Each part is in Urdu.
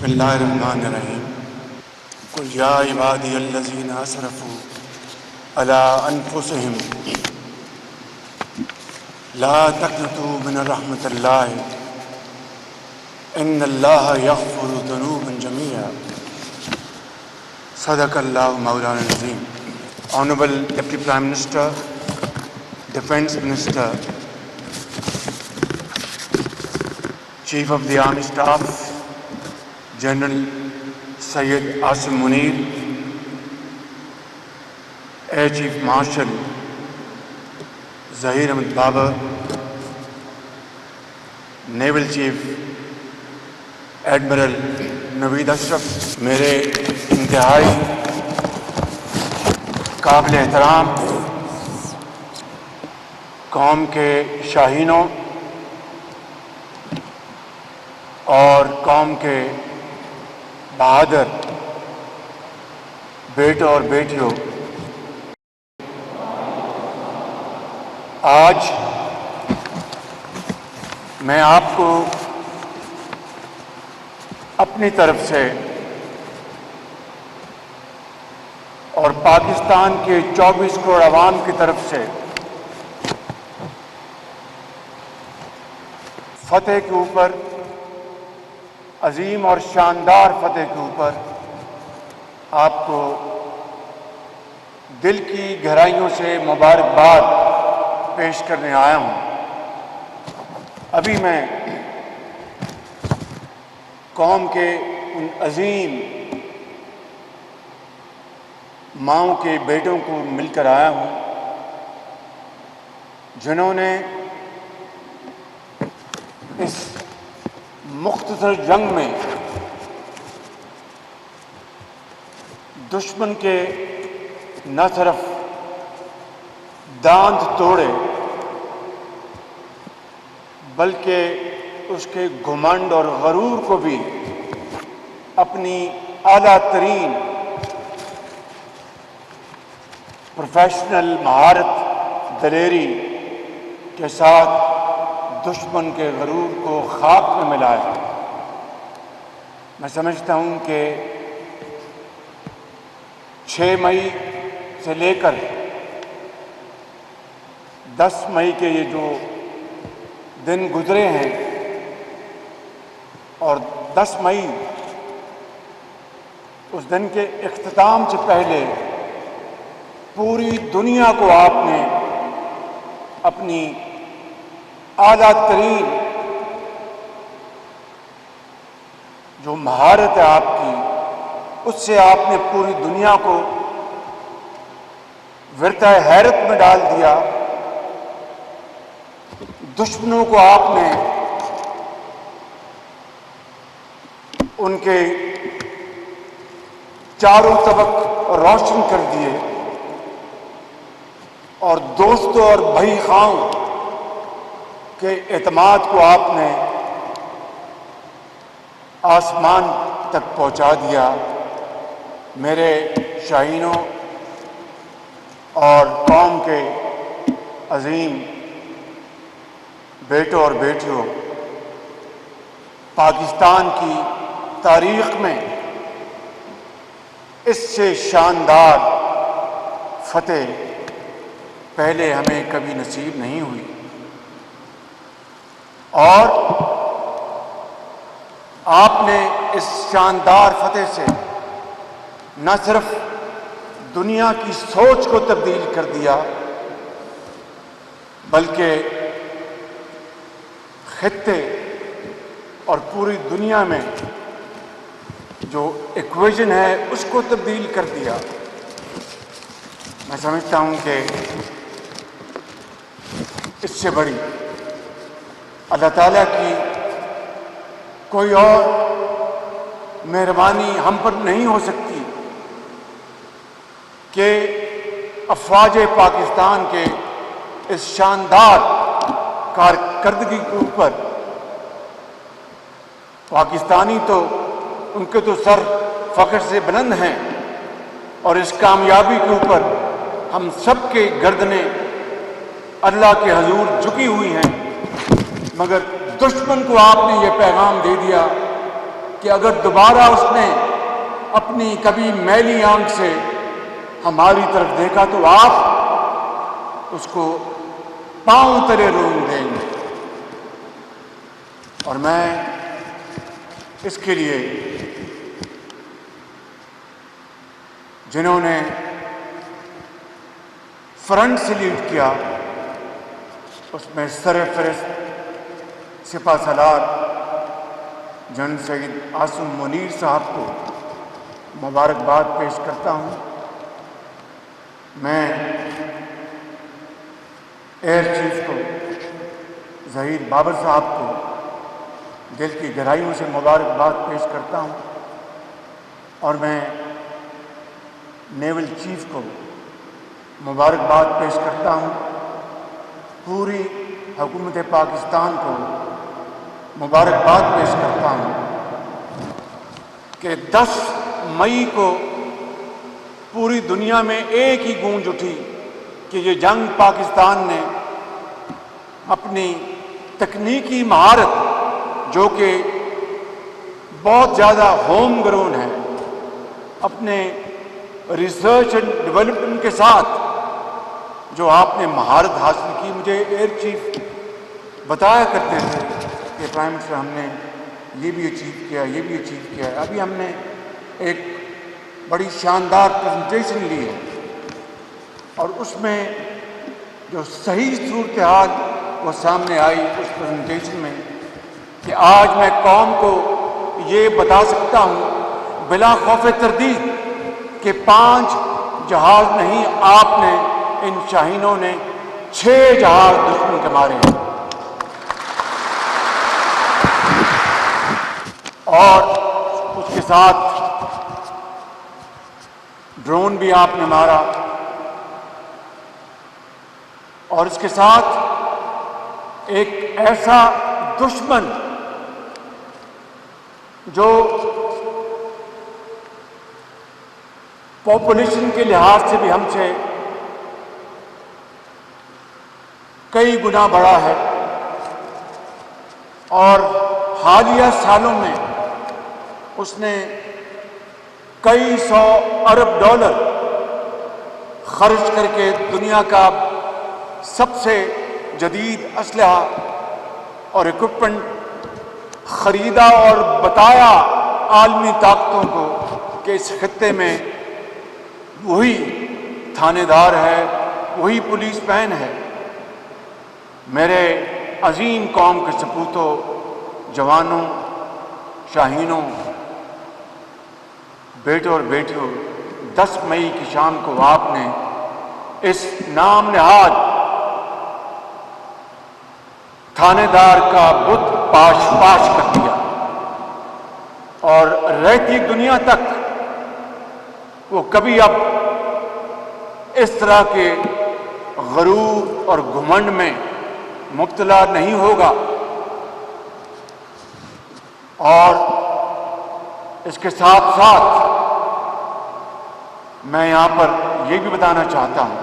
اللہ الرحمن الرحیم قل یا عبادی الذین اسرفوا علی انفسہم لا تقنطوا من رحمۃ اللہ ان اللہ یغفر الذنوب جميعا صدق اللہ مولانا العظیم. Honorable Deputy Prime Minister, Defence Minister, Chief of the Army Staff, General Syed Asim Munir, Air Chief Marshal Zahir Ahmed Babar, Naval Chief Admiral Naveed Ashraf, میرے انتہائی قابل احترام قوم کے شاہینوں اور قوم کے بہادر بیٹوں اور بیٹیوں، آج میں آپ کو اپنی طرف سے اور پاکستان کے 24 کروڑ عوام کی طرف سے فتح کے اوپر، عظیم اور شاندار فتح کے اوپر آپ کو دل کی گہرائیوں سے مبارکباد پیش کرنے آیا ہوں. ابھی میں قوم کے ان عظیم ماؤں کے بیٹوں کو مل کر آیا ہوں جنہوں نے اس مختصر جنگ میں دشمن کے نہ صرف دانت توڑے بلکہ اس کے گھمنڈ اور غرور کو بھی اپنی اعلیٰ ترین پروفیشنل مہارت دلیری کے ساتھ دشمن کے غرور کو خاک میں ملایا. میں سمجھتا ہوں کہ 6 مئی سے لے کر 10 مئی کے یہ جو دن گزرے ہیں اور 10 مئی اس دن کے اختتام سے پہلے پوری دنیا کو آپ نے اپنی اعلیٰ ترین جو مہارت ہے آپ کی، اس سے آپ نے پوری دنیا کو ورطۂ حیرت میں ڈال دیا. دشمنوں کو آپ نے ان کے چاروں طبق روشن کر دیے اور دوستوں اور بھائی خاؤں کے اعتماد کو آپ نے آسمان تک پہنچا دیا. میرے شاہینوں اور قوم کے عظیم بیٹوں اور بیٹیوں، پاکستان کی تاریخ میں اس سے شاندار فتح پہلے ہمیں کبھی نصیب نہیں ہوئی، اور آپ نے اس شاندار فتح سے نہ صرف دنیا کی سوچ کو تبدیل کر دیا بلکہ خطے اور پوری دنیا میں جو ایکویژن ہے اس کو تبدیل کر دیا. میں سمجھتا ہوں کہ اس سے بڑی اللہ تعالیٰ کی کوئی اور مہربانی ہم پر نہیں ہو سکتی کہ افواج پاکستان کے اس شاندار کارکردگی کے اوپر پاکستانی تو ان کے تو سر فخر سے بلند ہیں، اور اس کامیابی کے اوپر ہم سب کے گردنیں اللہ کے حضور جھکی ہوئی ہیں، مگر دشمن کو آپ نے یہ پیغام دے دیا کہ اگر دوبارہ اس نے اپنی کبھی میلی آنکھ سے ہماری طرف دیکھا تو آپ اس کو پاؤں تلے رونگ دیں گے۔ اور میں اس کے لیے جنہوں نے فرنٹ سلیوٹ کیا اس میں سر فہرست سپہ سالار جنرل سید عاصم منیر صاحب کو مبارکباد پیش کرتا ہوں۔ میں ایئر چیف کو ظہیر بابر صاحب کو دل کی گہرائیوں سے مبارکباد پیش کرتا ہوں، اور میں نیول چیف کو مبارکباد پیش کرتا ہوں، پوری حکومت پاکستان کو مبارکباد پیش کرتا ہوں کہ 10 مئی کو پوری دنیا میں ایک ہی گونج اٹھی کہ یہ جنگ پاکستان نے اپنی تکنیکی مہارت جو کہ بہت زیادہ ہوم گرون ہے، اپنے ریسرچ اینڈ ڈیولپمنٹ کے ساتھ جو آپ نے مہارت حاصل کی۔ مجھے ایئر چیف بتایا کرتے تھے کہ پرائم منسٹر ہم نے یہ بھی اچیو کیا، یہ بھی اچیو کیا ہے۔ ابھی ہم نے ایک بڑی شاندار پریزنٹیشن لی ہے، اور اس میں جو صحیح صورتحال وہ سامنے آئی اس پریزنٹیشن میں کہ آج میں قوم کو یہ بتا سکتا ہوں بلا خوف تردید کہ 5 جہاز نہیں، آپ نے ان شاہینوں نے 6 جہاز دشمن کے مارے ہیں، اور اس کے ساتھ ڈرون بھی آپ نے مارا، اور اس کے ساتھ ایک ایسا دشمن جو پاپولیشن کے لحاظ سے بھی ہم سے کئی گنا بڑا ہے، اور حالیہ سالوں میں اس نے کئی 100 ارب ڈالر خرچ کر کے دنیا کا سب سے جدید اسلحہ اور اکوپمنٹ خریدا، اور بتایا عالمی طاقتوں کو کہ اس خطے میں وہی تھانے دار ہے، وہی پولیس مین ہے۔ میرے عظیم قوم کے سپوتوں، جوانوں، شاہینوں، بیٹوں اور بیٹیوں، 10 مئی کی شام کو آپ نے اس نام نہاد تھانے دار کا بت پاش کر دیا، اور رہتی دنیا تک وہ کبھی اب اس طرح کے غرور اور گھمنڈ میں مبتلا نہیں ہوگا۔ اور اس کے ساتھ ساتھ میں یہاں پر یہ بھی بتانا چاہتا ہوں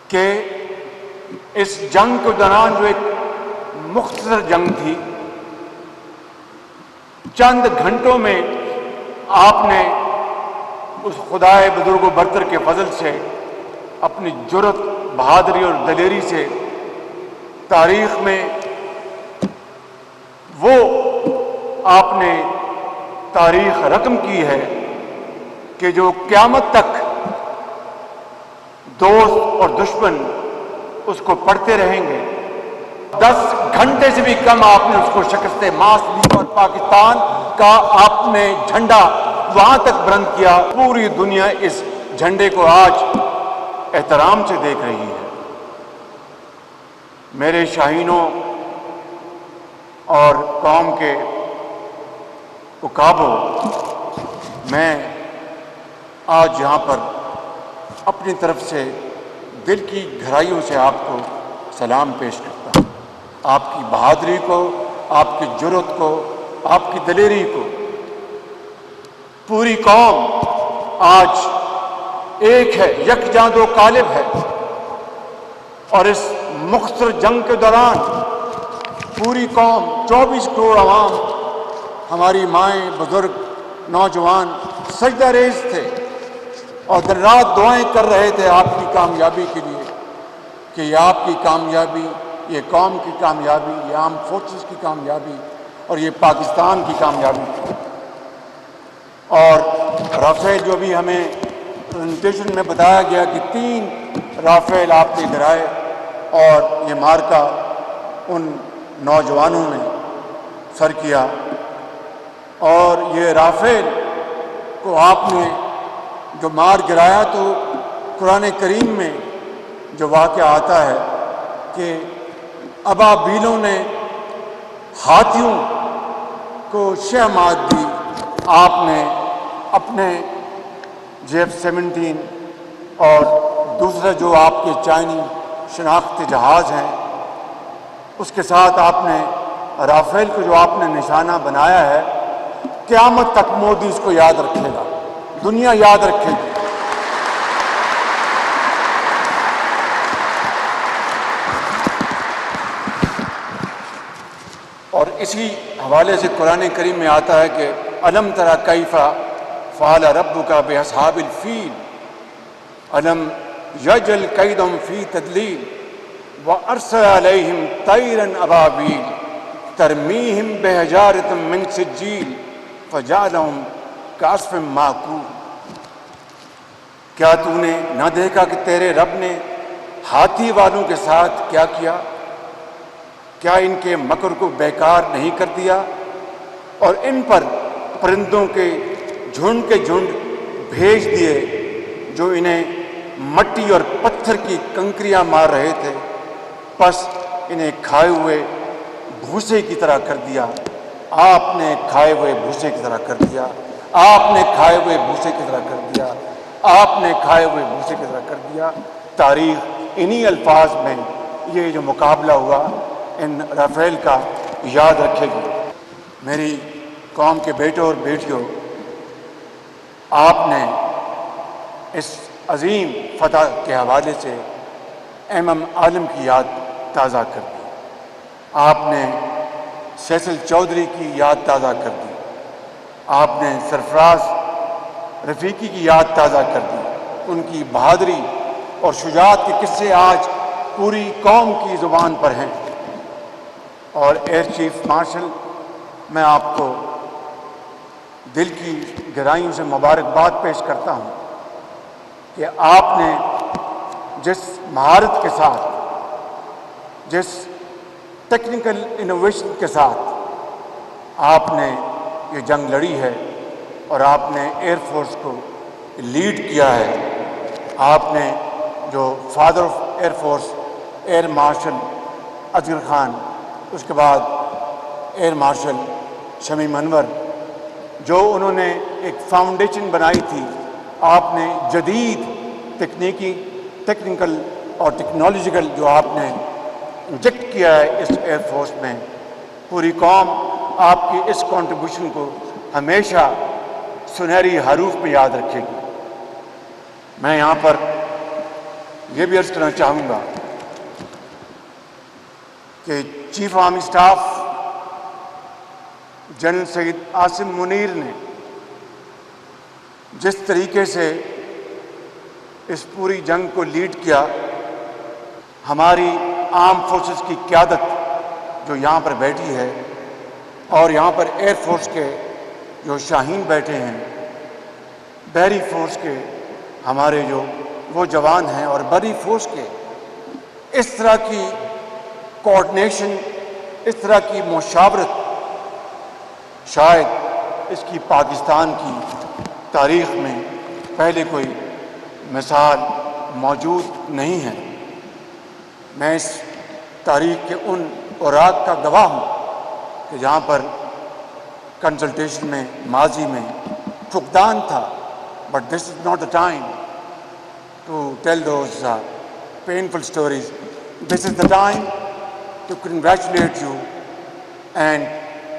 کہ اس جنگ کے دوران جو ایک مختصر جنگ تھی، چند گھنٹوں میں آپ نے اس خدائے بزرگ و برتر کے فضل سے اپنی جرأت، بہادری اور دلیری سے تاریخ میں وہ آپ نے تاریخ رقم کی ہے کہ جو قیامت تک دوست اور دشمن اس کو پڑھتے رہیں گے۔ 10 گھنٹے سے بھی کم آپ نے اس کو شکست ماس دی، اور پاکستان کا آپ نے جھنڈا وہاں تک بلند کیا، پوری دنیا اس جھنڈے کو آج احترام سے دیکھ رہی ہے۔ میرے شاہینوں اور قوم کے عقابوں، میں آج یہاں پر اپنی طرف سے دل کی گہرائیوں سے آپ کو سلام پیش کرتا ہوں، آپ کی بہادری کو، آپ کی جرأت کو، آپ کی دلیری کو۔ پوری قوم آج ایک ہے، یکجاں دو قالب ہے، اور اس مختصر جنگ کے دوران پوری قوم، 24 کروڑ عوام ہماری مائیں، بزرگ، نوجوان سجدہ ریز تھے اور دن رات دعائیں کر رہے تھے آپ کی کامیابی کے لیے، کہ یہ آپ کی کامیابی، یہ قوم کی کامیابی، یہ آرم فورسز کی کامیابی اور یہ پاکستان کی کامیابی تھی۔ اور رافیل جو بھی ہمیں پریزنٹیشن میں بتایا گیا کہ 3 رافیل آپ نے گرائے اور یہ مارکا ان نوجوانوں نے سر کیا، اور یہ رافیل کو آپ نے جو مار گرایا تو قرآن کریم میں جو واقعہ آتا ہے کہ ابابیلوں نے ہاتھیوں کو شہمات دی، آپ نے اپنے JF-17 اور دوسرا جو آپ کے چائنی شناختی جہاز ہیں اس کے ساتھ آپ نے رافیل کو جو آپ نے نشانہ بنایا ہے، قیامت تک مودی اس کو یاد رکھے گا، دنیا یاد رکھے گی۔ اور اسی حوالے سے قرآن کریم میں آتا ہے کہ الم تری کیف فعل ربک باصحاب الفیل الم یجعل کیدہم فی تضلیل وارسل علیہم طیرا ابابیل ترمیہم بحجارۃ من سجیل فجعلہم کعصف مأکول۔ کیا تو نے نہ دیکھا کہ تیرے رب نے ہاتھی والوں کے ساتھ کیا کیا؟ کیا ان کے مکر کو بیکار نہیں کر دیا؟ اور ان پر پرندوں کے جھنڈ بھیج دیے جو انہیں مٹی اور پتھر کی کنکریاں مار رہے تھے، پس انہیں کھائے ہوئے بھوسے کی طرح کر دیا۔ آپ نے کھائے ہوئے بھوسے کی طرح کر دیا، آپ نے کھائے ہوئے بھوسے کی طرح کر دیا، آپ نے کھائے ہوئے بھوسے کی طرح کر دیا۔ تاریخ انہی الفاظ میں یہ جو مقابلہ ہوا ان رافیل کا یاد رکھے گی۔ میری قوم کے بیٹوں اور بیٹیوں، آپ نے اس عظیم فتح کے حوالے سے ایم عالم کی یاد تازہ کر دی، آپ نے سیسل چودھری کی یاد تازہ کر دی، آپ نے سرفراز رفیقی کی یاد تازہ کر دی۔ ان کی بہادری اور شجاعت کے قصے آج پوری قوم کی زبان پر ہیں۔ اور ایئر چیف مارشل، میں آپ کو دل کی گہرائیوں سے مبارکباد پیش کرتا ہوں کہ آپ نے جس مہارت کے ساتھ، جس ٹیکنیکل انوویشن کے ساتھ آپ نے یہ جنگ لڑی ہے اور آپ نے ایئر فورس کو لیڈ کیا ہے، آپ نے جو father of air force air marshal Asghar Khan, اس کے بعد ایئر مارشل شمیم انور، جو انہوں نے ایک فاؤنڈیشن بنائی تھی، آپ نے جدید ٹیکنیکل اور ٹیکنالوجیکل جو آپ نے انجیکٹ کیا ہے اس ایئر فورس میں، پوری قوم آپ کی اس کنٹریبیوشن کو ہمیشہ سنہری حروف میں یاد رکھے گی۔ میں یہاں پر یہ بھی عرض کرنا چاہوں گا کہ chief army staff general Syed Asim Munir نے جس طریقے سے اس پوری جنگ کو لیڈ کیا، ہماری آرم فورسز کی قیادت جو یہاں پر بیٹھی ہے اور یہاں پر ایئر فورس کے جو شاہین بیٹھے ہیں، بحری فورس کے ہمارے جو وہ جوان ہیں اور بری فورس کے، اس طرح کی کوآرڈینیشن، اس طرح کی مشاورت شاید اس کی پاکستان کی تاریخ میں پہلے کوئی مثال موجود نہیں ہے۔ میں اس تاریخ کے ان اوراق کا گواہ ہوں کہ جہاں پر کنسلٹیشن میں ماضی میں فقدان تھا، but this is not the time to tell those painful stories. This is the time to congratulate you and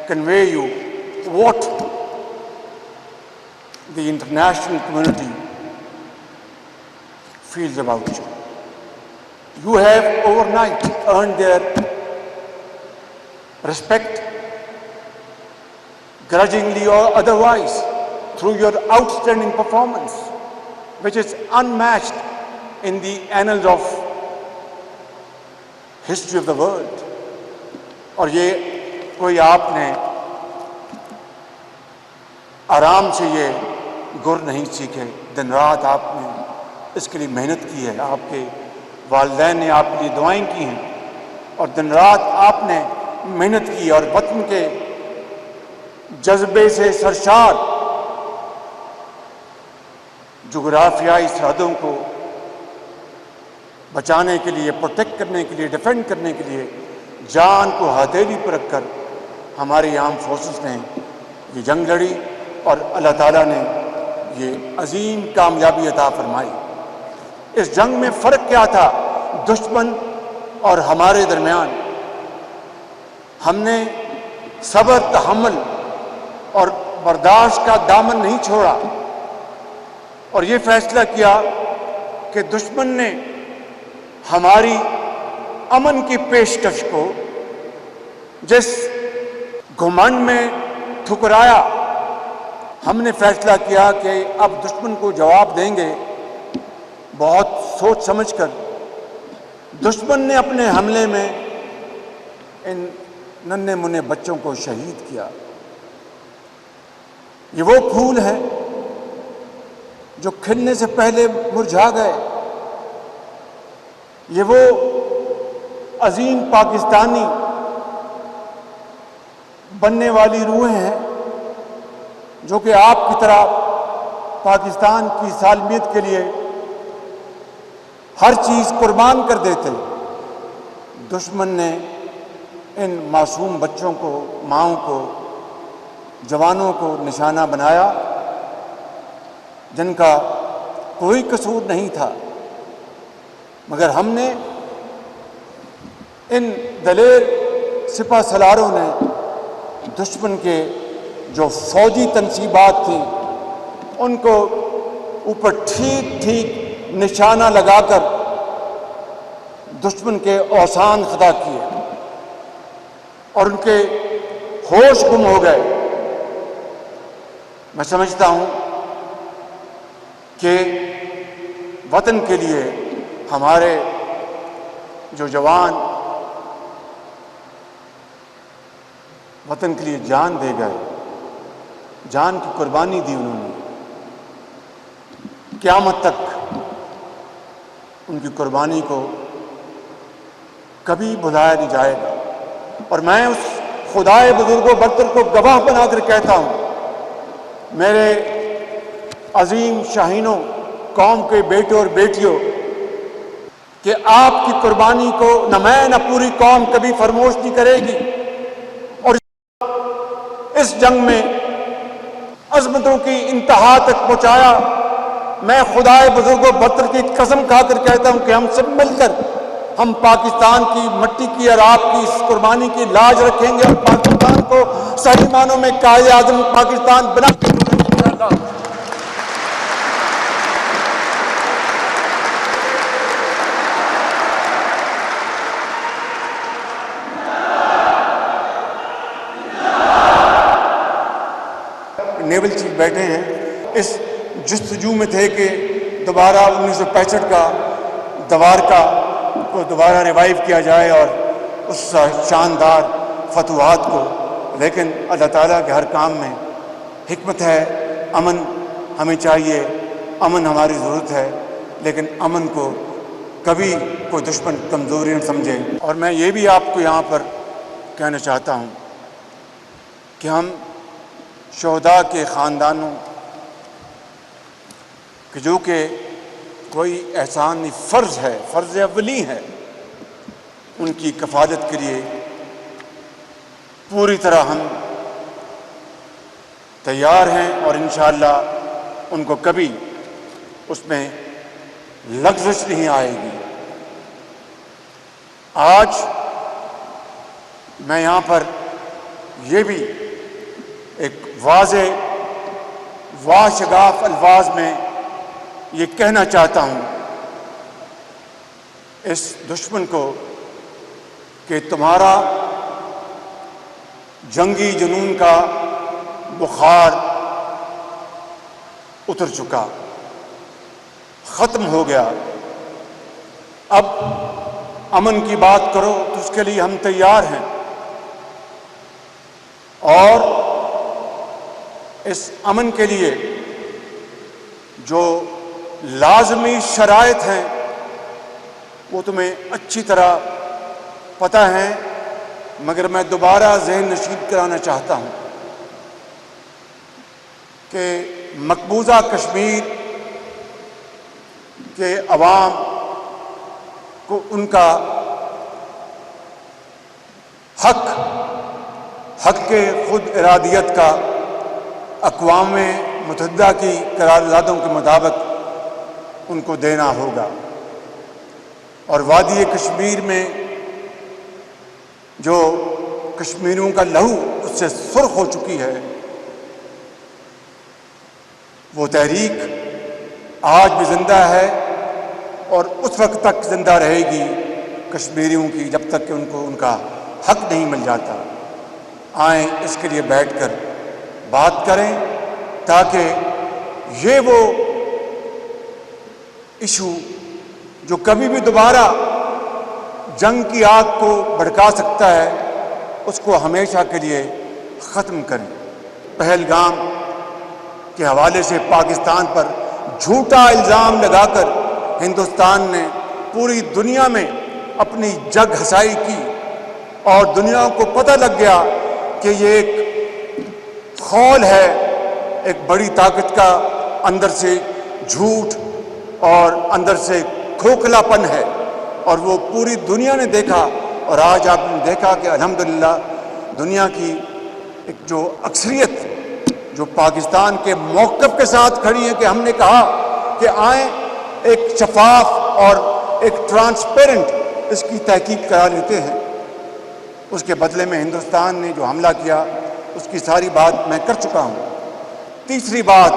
convey you what the international community feels about you. You have overnight earned their respect, grudgingly or otherwise, through your outstanding performance, which is unmatched in the annals of history of the world. اور یہ کوئی آپ نے آرام سے یہ گر نہیں سیکھے، دن رات آپ نے اس کے لیے محنت کی ہے، آپ کے والدین نے آپ کے لیے دعائیں کی ہیں اور دن رات آپ نے محنت کی، اور وطن کے جذبے سے سرشار جغرافیائی سرحدوں کو بچانے کے لیے، پروٹیکٹ کرنے کے لیے، ڈیفینڈ کرنے کے لیے جان کو ہتھیلی پر رکھ کر ہماری آرم فورسز نے یہ جنگ لڑی، اور اللہ تعالیٰ نے یہ عظیم کامیابی عطا فرمائی۔ اس جنگ میں فرق کیا تھا دشمن اور ہمارے درمیان؟ ہم نے صبر، تحمل اور برداشت کا دامن نہیں چھوڑا، اور یہ فیصلہ کیا کہ دشمن نے ہماری امن کی پیشکش کو جس گھمنڈ میں ٹھکرایا، ہم نے فیصلہ کیا کہ اب دشمن کو جواب دیں گے بہت سوچ سمجھ کر۔ دشمن نے اپنے حملے میں ان ننھے منھے بچوں کو شہید کیا۔ یہ وہ پھول ہیں جو کھلنے سے پہلے مرجھا گئے، یہ وہ عظیم پاکستانی بننے والی روحیں ہیں جو کہ آپ کی طرح پاکستان کی سالمیت کے لیے ہر چیز قربان کر دیتے۔ دشمن نے ان معصوم بچوں کو، ماؤں کو، جوانوں کو نشانہ بنایا جن کا کوئی قصور نہیں تھا، مگر ہم نے ان دلیر سپہ سالاروں نے دشمن کے جو فوجی تنصیبات تھیں ان کو اوپر ٹھیک ٹھیک نشانہ لگا کر دشمن کے اوسان خطا کیے اور ان کے ہوش گم ہو گئے۔ میں سمجھتا ہوں کہ وطن کے لیے ہمارے جو جوان وطن کے لیے جان دے گئے، جان کی قربانی دی انہوں نے، قیامت تک ان کی قربانی کو کبھی بھلایا نہیں جائے گا۔ اور میں اس خدائے بزرگ و برتر کو گواہ بنا کر کہتا ہوں، میرے عظیم شاہینوں، قوم کے بیٹے اور بیٹیوں، کہ آپ کی قربانی کو نہ میں نہ پوری قوم کبھی فراموش نہیں کرے گی، اور اس جنگ میں عظمتوں کی انتہا تک پہنچایا۔ میں خدائے بزرگ و برتر کی قسم کھا کر کہتا ہوں کہ ہم سب مل کر ہم پاکستان کی مٹی کی اور آپ کی اس قربانی کی لاج رکھیں گے، اور پاکستان کو صحیح معنوں میں قائد اعظم پاکستان بنا کے انشاءاللہ۔ نیول چیف بیٹھے ہیں، اس جستجو میں تھے کہ دوبارہ 1965 کا دوارکا کو دوبارہ ریوائیو کیا جائے اور اس شاندار فتوحات کو، لیکن اللہ تعالیٰ کے ہر کام میں حکمت ہے۔ امن ہمیں چاہیے، امن ہماری ضرورت ہے، لیکن امن کو کبھی کوئی دشمن کمزوری نہ سمجھے۔ اور میں یہ بھی آپ کو یہاں پر کہنا چاہتا ہوں کہ ہم شہداء کے خاندانوں کہ جو کہ کوئی احسان نہیں، فرض ہے، فرض اولی ہے، ان کی کفالت کے لیے پوری طرح ہم تیار ہیں، اور انشاءاللہ ان کو کبھی اس میں لغزش نہیں آئے گی۔ آج میں یہاں پر یہ بھی ایک واضح واشگاف الفاظ میں یہ کہنا چاہتا ہوں اس دشمن کو کہ تمہارا جنگی جنون کا بخار اتر چکا، ختم ہو گیا۔ اب امن کی بات کرو تو اس کے لیے ہم تیار ہیں، اور اس امن کے لیے جو لازمی شرائط ہیں وہ تمہیں اچھی طرح پتہ ہیں، مگر میں دوبارہ ذہن نشین کرانا چاہتا ہوں کہ مقبوضہ کشمیر کے عوام کو ان کا حق کے خود ارادیت کا اقوام متحدہ کی قراردادوں کے مطابق ان کو دینا ہوگا، اور وادی کشمیر میں جو کشمیریوں کا لہو اس سے سرخ ہو چکی ہے، وہ تحریک آج بھی زندہ ہے اور اس وقت تک زندہ رہے گی کشمیریوں کی، جب تک کہ ان کو ان کا حق نہیں مل جاتا۔ آئیں اس کے لیے بیٹھ کر بات کریں تاکہ یہ وہ ایشو جو کبھی بھی دوبارہ جنگ کی آگ کو بھڑکا سکتا ہے اس کو ہمیشہ کے لیے ختم کریں۔ پہلگام کے حوالے سے پاکستان پر جھوٹا الزام لگا کر ہندوستان نے پوری دنیا میں اپنی جگ ہسائی کی، اور دنیا کو پتہ لگ گیا کہ یہ ایک خول ہے، ایک بڑی طاقت کا اندر سے جھوٹ اور اندر سے کھوکھلا پن ہے، اور وہ پوری دنیا نے دیکھا۔ اور آج آپ نے دیکھا کہ الحمدللہ دنیا کی ایک جو اکثریت جو پاکستان کے موقف کے ساتھ کھڑی ہے کہ ہم نے کہا کہ آئیں ایک شفاف اور ایک ٹرانسپیرنٹ اس کی تحقیق کرا لیتے ہیں۔ اس کے بدلے میں ہندوستان نے جو حملہ کیا اس کی ساری بات میں کر چکا ہوں۔ تیسری بات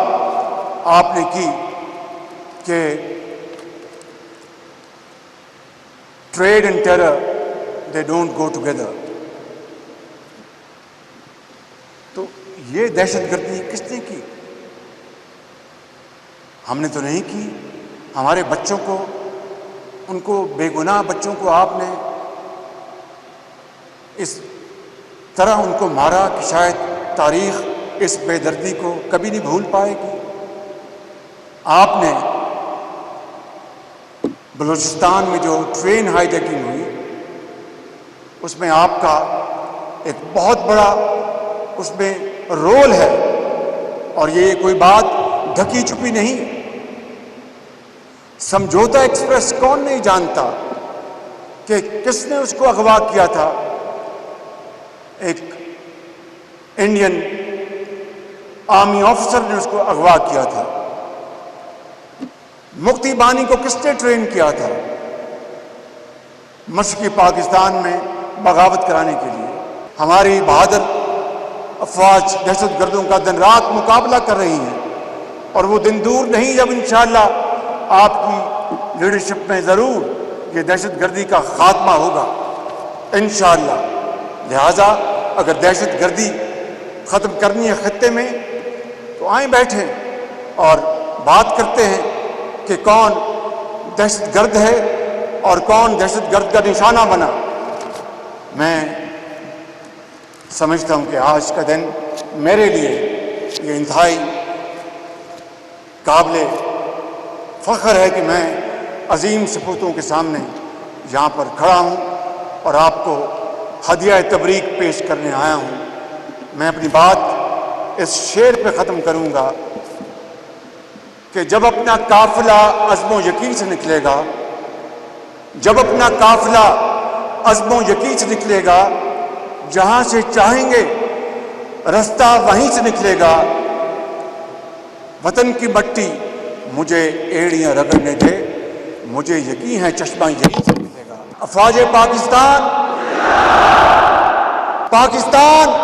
آپ نے کی کہ trade and terror they don't go together. تو یہ دہشت گردی کس نے کی؟ ہم نے تو نہیں کی۔ ہمارے بچوں کو، ان کو بے گناہ بچوں کو آپ نے اس طرح ان کو مارا کہ شاید تاریخ اس بے دردی کو کبھی نہیں بھول پائے گی۔ آپ نے بلوچستان میں جو ٹرین ہائی جیکنگ ہوئی اس میں آپ کا ایک بہت بڑا اس میں رول ہے، اور یہ کوئی بات ڈھکی چھپی نہیں۔ سمجھوتا ایکسپریس کون نہیں جانتا کہ کس نے اس کو اغوا کیا تھا؟ ایک انڈین آرمی آفیسر نے اس کو اغوا کیا تھا۔ مفتی بانی کو کس نے ٹرین کیا تھا؟ مشرقی پاکستان میں بغاوت کرانے کے لیے۔ ہماری بہادر افواج دہشت گردوں کا دن رات مقابلہ کر رہی ہیں، اور وہ دن دور نہیں جب انشاءاللہ آپ کی لیڈرشپ میں ضرور یہ دہشت گردی کا خاتمہ ہوگا انشاءاللہ۔ لہٰذا اگر دہشت گردی ختم کرنی ہے خطے میں تو آئیں بیٹھیں اور بات کرتے ہیں کہ کون دہشت گرد ہے اور کون دہشت گرد کا نشانہ بنا۔ میں سمجھتا ہوں کہ آج کا دن میرے لیے یہ انتہائی قابل فخر ہے کہ میں عظیم سپوتوں کے سامنے یہاں پر کھڑا ہوں اور آپ کو ہدیہ تبریک پیش کرنے آیا ہوں۔ میں اپنی بات اس شعر پہ ختم کروں گا کہ جب اپنا قافلہ عزم و یقین سے نکلے گا، جب اپنا قافلہ عزم و یقین سے نکلے گا، جہاں سے چاہیں گے رستہ وہیں سے نکلے گا۔ وطن کی مٹی مجھے ایڑیاں رگڑنے دے، مجھے یقین ہے چشمہ یہیں سے نکلے گا۔ افواج پاکستان، پاکستان